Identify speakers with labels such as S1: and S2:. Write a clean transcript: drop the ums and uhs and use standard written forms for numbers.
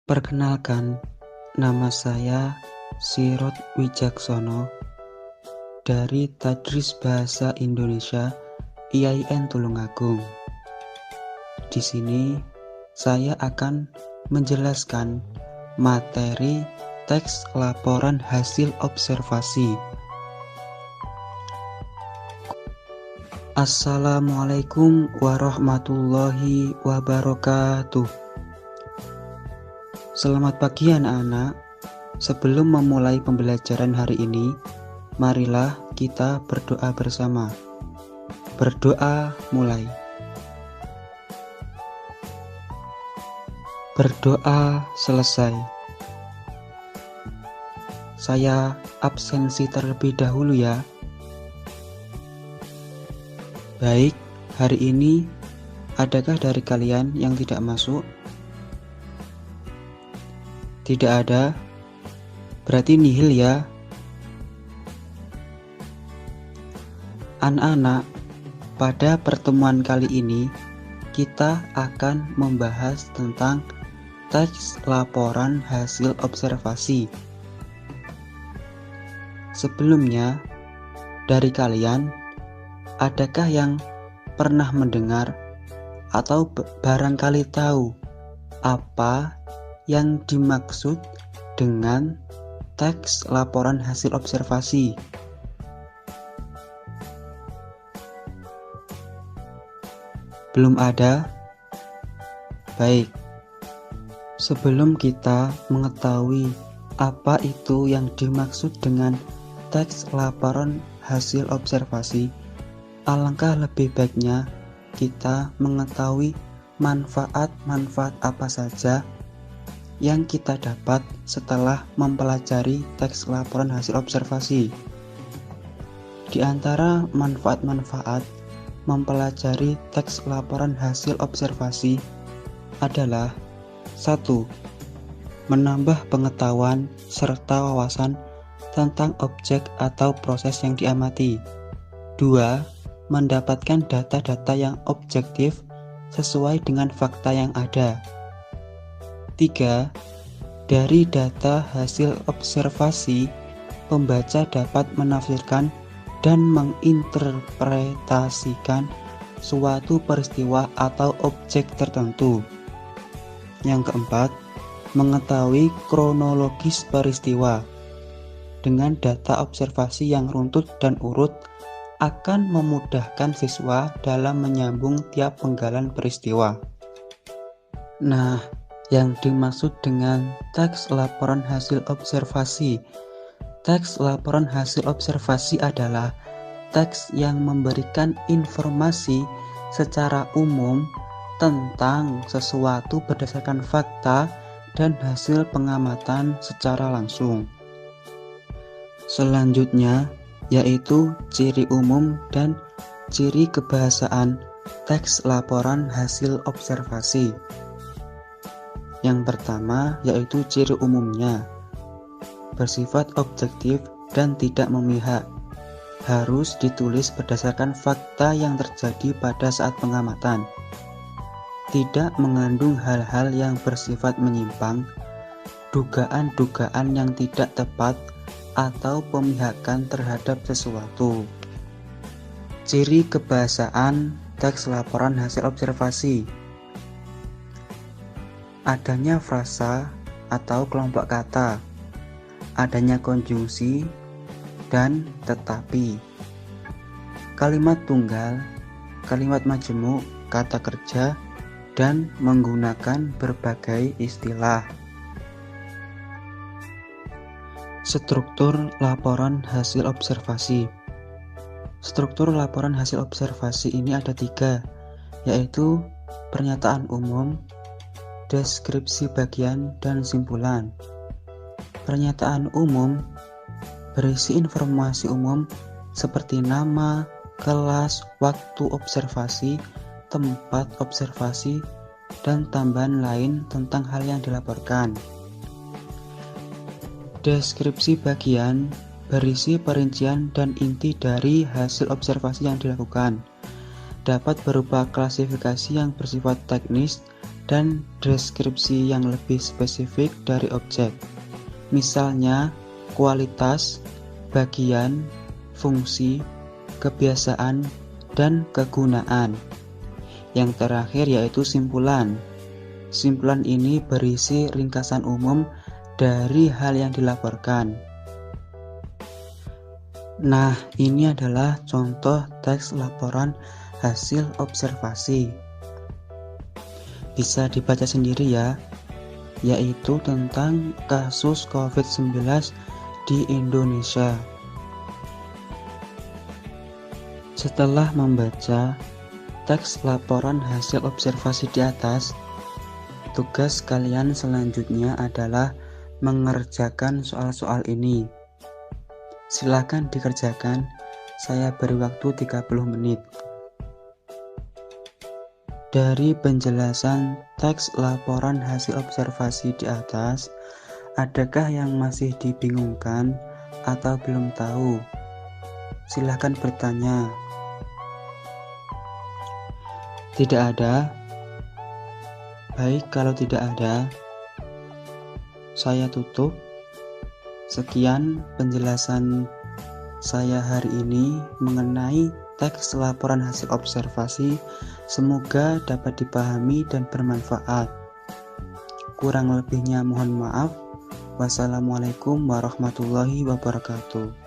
S1: Perkenalkan, nama saya Sirot Wijaksono dari Tadris Bahasa Indonesia IAIN Tulungagung. Di sini saya akan menjelaskan materi teks laporan hasil observasi. Assalamualaikum warahmatullahi wabarakatuh. Selamat pagi anak-anak. Sebelum memulai pembelajaran hari ini, marilah kita berdoa bersama. Berdoa mulai. Berdoa selesai. Saya absensi terlebih dahulu ya. Baik, hari ini adakah dari kalian yang tidak masuk? Tidak ada, berarti nihil ya. Anak-anak, pada pertemuan kali ini kita akan membahas tentang teks laporan hasil observasi. Sebelumnya, dari kalian, adakah yang pernah mendengar atau barangkali tahu apa yang dimaksud dengan teks laporan hasil observasi? Belum ada? Baik. Sebelum kita mengetahui apa itu yang dimaksud dengan teks laporan hasil observasi, alangkah lebih baiknya kita mengetahui manfaat-manfaat apa saja yang kita dapat setelah mempelajari teks laporan hasil observasi. Di antara manfaat-manfaat mempelajari teks laporan hasil observasi adalah 1. Menambah pengetahuan serta wawasan tentang objek atau proses yang diamati. 2. Mendapatkan data-data yang objektif sesuai dengan fakta yang ada. 3. Dari data hasil observasi, pembaca dapat menafsirkan dan menginterpretasikan suatu peristiwa atau objek tertentu. Yang keempat, mengetahui kronologis peristiwa. Dengan data observasi yang runtut dan urut, akan memudahkan siswa dalam menyambung tiap penggalan peristiwa. Nah, yang dimaksud dengan teks laporan hasil observasi. Teks laporan hasil observasi adalah teks yang memberikan informasi secara umum tentang sesuatu berdasarkan fakta dan hasil pengamatan secara langsung. Selanjutnya, yaitu ciri umum dan ciri kebahasaan teks laporan hasil observasi. Yang pertama yaitu ciri umumnya, bersifat objektif dan tidak memihak, harus ditulis berdasarkan fakta yang terjadi pada saat pengamatan, tidak mengandung hal-hal yang bersifat menyimpang, dugaan-dugaan yang tidak tepat, atau pemihakan terhadap sesuatu. Ciri kebahasaan teks laporan hasil observasi: adanya frasa atau kelompok kata, adanya konjungsi dan tetapi, kalimat tunggal, kalimat majemuk, kata kerja, dan menggunakan berbagai istilah. Struktur laporan hasil observasi. Struktur laporan hasil observasi ini ada 3, yaitu pernyataan umum, deskripsi bagian, dan simpulan. Pernyataan umum berisi informasi umum seperti nama, kelas, waktu observasi, tempat observasi, dan tambahan lain tentang hal yang dilaporkan. Deskripsi bagian berisi perincian dan inti dari hasil observasi yang dilakukan. Dapat berupa klasifikasi yang bersifat teknis dan deskripsi yang lebih spesifik dari objek. Misalnya, kualitas, bagian, fungsi, kebiasaan, dan kegunaan. Yang terakhir yaitu simpulan. Simpulan ini berisi ringkasan umum dari hal yang dilaporkan. Nah, ini adalah contoh teks laporan hasil observasi. Bisa dibaca sendiri ya, yaitu tentang kasus COVID-19 di Indonesia. Setelah membaca teks laporan hasil observasi di atas, tugas kalian selanjutnya adalah mengerjakan soal-soal ini. Silakan dikerjakan, saya beri waktu 30 menit. Dari penjelasan teks laporan hasil observasi di atas, adakah yang masih dibingungkan atau belum tahu? Silakan bertanya. Tidak ada? Baik, kalau tidak ada, saya tutup. Sekian penjelasan saya hari ini mengenai teks laporan hasil observasi. Semoga dapat dipahami dan bermanfaat. Kurang lebihnya mohon maaf. Wassalamualaikum warahmatullahi wabarakatuh.